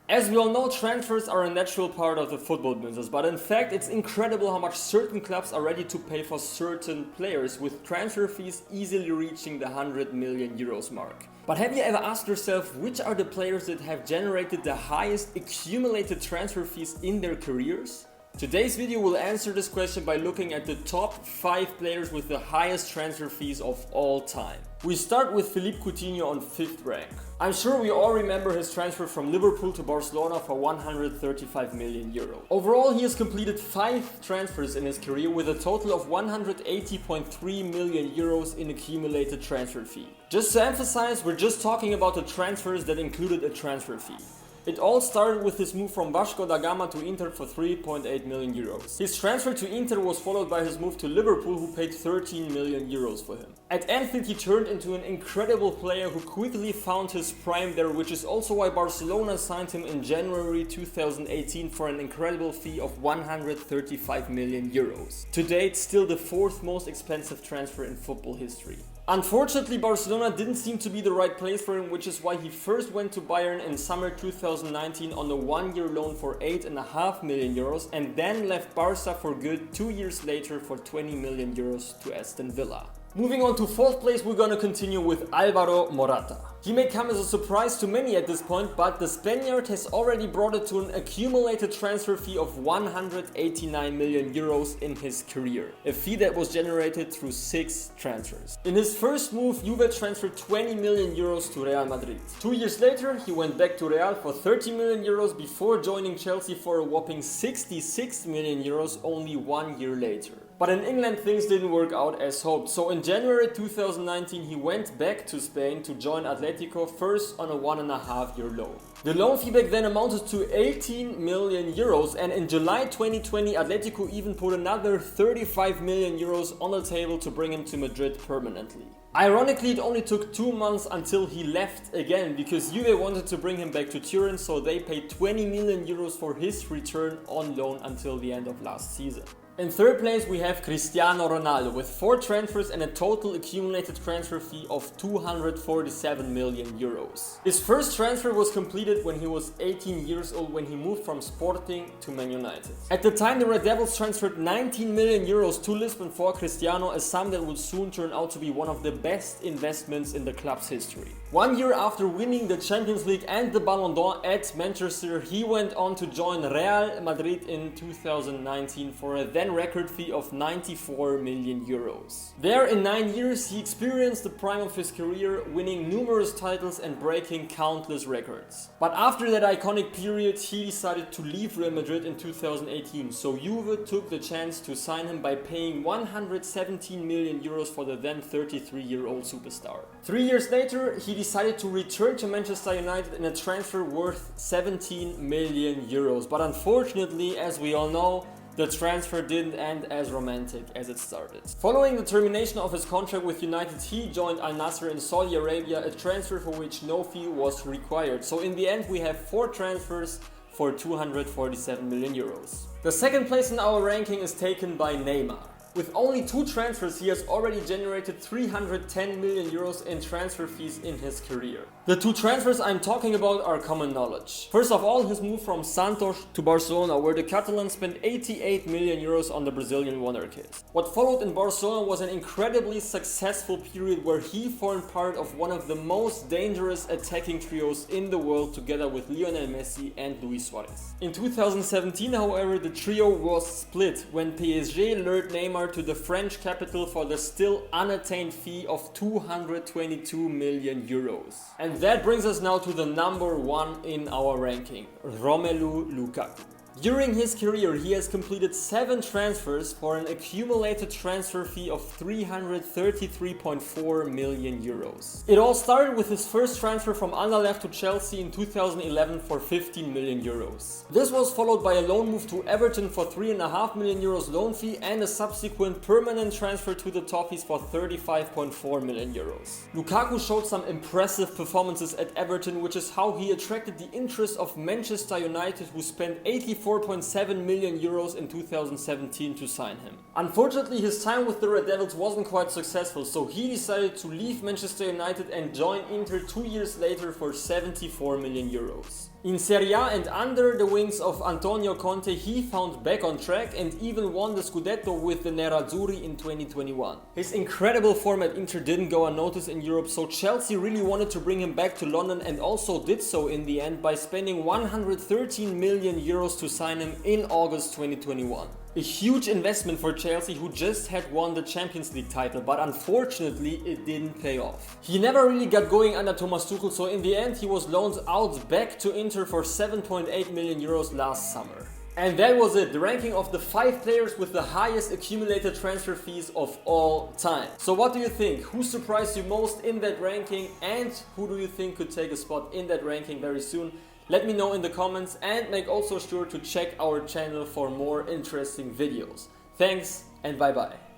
As we all know, transfers are a natural part of the football business, but in fact it's incredible how much certain clubs are ready to pay for certain players, with transfer fees easily reaching the 100 million euros mark. But have you ever asked yourself which are the players that have generated the highest accumulated transfer fees in their careers? Today's video will answer this question by looking at the top 5 players with the highest transfer fees of all time. We start with Philippe Coutinho on 5th rank. I'm sure we all remember his transfer from Liverpool to Barcelona for 135 million euro. Overall, he has completed 5 transfers in his career with a total of 180.3 million euros in accumulated transfer fee. Just to emphasize, we're just talking about the transfers that included a transfer fee. It all started with his move from Vasco da Gama to Inter for 3.8 million euros. His transfer to Inter was followed by his move to Liverpool, who paid 13 million euros for him. At Anfield, he turned into an incredible player who quickly found his prime there, which is also why Barcelona signed him in January 2018 for an incredible fee of 135 million euros. To date, still the 4th most expensive transfer in football history. Unfortunately, Barcelona didn't seem to be the right place for him, which is why he first went to Bayern in summer 2019 on a 1-year loan for 8.5 million euros and then left Barca for good 2 years later for 20 million euros to Aston Villa. Moving on to 4th place, we're gonna continue with Alvaro Morata. He may come as a surprise to many at this point, but the Spaniard has already brought it to an accumulated transfer fee of 189 million euros in his career, a fee that was generated through 6 transfers. In his first move, Juve transferred 20 million euros to Real Madrid. 2 years later, he went back to Real for 30 million euros before joining Chelsea for a whopping 66 million euros only 1 year later. But in England, things didn't work out as hoped, so in January 2019 he went back to Spain to join Atletico, first on a 1.5-year loan. The loan fee back then amounted to 18 million euros, and in July 2020 Atletico even put another 35 million euros on the table to bring him to Madrid permanently. Ironically, it only took 2 months until he left again, because Juve wanted to bring him back to Turin, so they paid 20 million euros for his return on loan until the end of last season. In 3rd place, we have Cristiano Ronaldo with 4 transfers and a total accumulated transfer fee of 247 million euros. His first transfer was completed when he was 18 years old, when he moved from Sporting to Man United. At the time, the Red Devils transferred 19 million euros to Lisbon for Cristiano, a sum that would soon turn out to be one of the best investments in the club's history. 1 year after winning the Champions League and the Ballon d'Or at Manchester, he went on to join Real Madrid in 2019 for a then record fee of 94 million euros. There, in 9 years, he experienced the prime of his career, winning numerous titles and breaking countless records. But after that iconic period, he decided to leave Real Madrid in 2018, so Juve took the chance to sign him by paying 117 million euros for the then 33-year-old superstar. 3 years later, he decided to return to Manchester United in a transfer worth 17 million euros. But unfortunately, as we all know, the transfer didn't end as romantic as it started. Following the termination of his contract with United, he joined Al Nassr in Saudi Arabia, a transfer for which no fee was required. So in the end, we have 4 transfers for 247 million euros. The 2nd place in our ranking is taken by Neymar. With only 2 transfers, he has already generated 310 million euros in transfer fees in his career. The 2 transfers I'm talking about are common knowledge. First of all, his move from Santos to Barcelona, where the Catalans spent 88 million euros on the Brazilian wonder kid. What followed in Barcelona was an incredibly successful period where he formed part of one of the most dangerous attacking trios in the world, together with Lionel Messi and Luis Suarez. In 2017, however, the trio was split when PSG lured Neymar to the French capital for the still unattained fee of 222 million euros. And that brings us now to the number 1 in our ranking, Romelu Lukaku. During his career, he has completed 7 transfers for an accumulated transfer fee of 333.4 million euros. It all started with his first transfer from Anderlecht to Chelsea in 2011 for 15 million euros. This was followed by a loan move to Everton for 3.5 million euros loan fee and a subsequent permanent transfer to the Toffees for 35.4 million euros. Lukaku showed some impressive performances at Everton, which is how he attracted the interest of Manchester United, who spent 84.7 million euros in 2017 to sign him. Unfortunately, his time with the Red Devils wasn't quite successful, so he decided to leave Manchester United and join Inter 2 years later for 74 million euros. In Serie A and under the wings of Antonio Conte, he found back on track and even won the Scudetto with the Nerazzurri in 2021. His incredible form at Inter didn't go unnoticed in Europe, so Chelsea really wanted to bring him back to London and also did so in the end by spending 113 million euros to sign him in August 2021. A huge investment for Chelsea, who just had won the Champions League title, but unfortunately it didn't pay off. He never really got going under Thomas Tuchel, so in the end he was loaned out back to Inter for 7.8 million euros last summer. And that was it, the ranking of the 5 players with the highest accumulated transfer fees of all time. So what do you think? Who surprised you most in that ranking, and who do you think could take a spot in that ranking very soon? Let me know in the comments, and make also sure to check our channel for more interesting videos. Thanks and bye bye.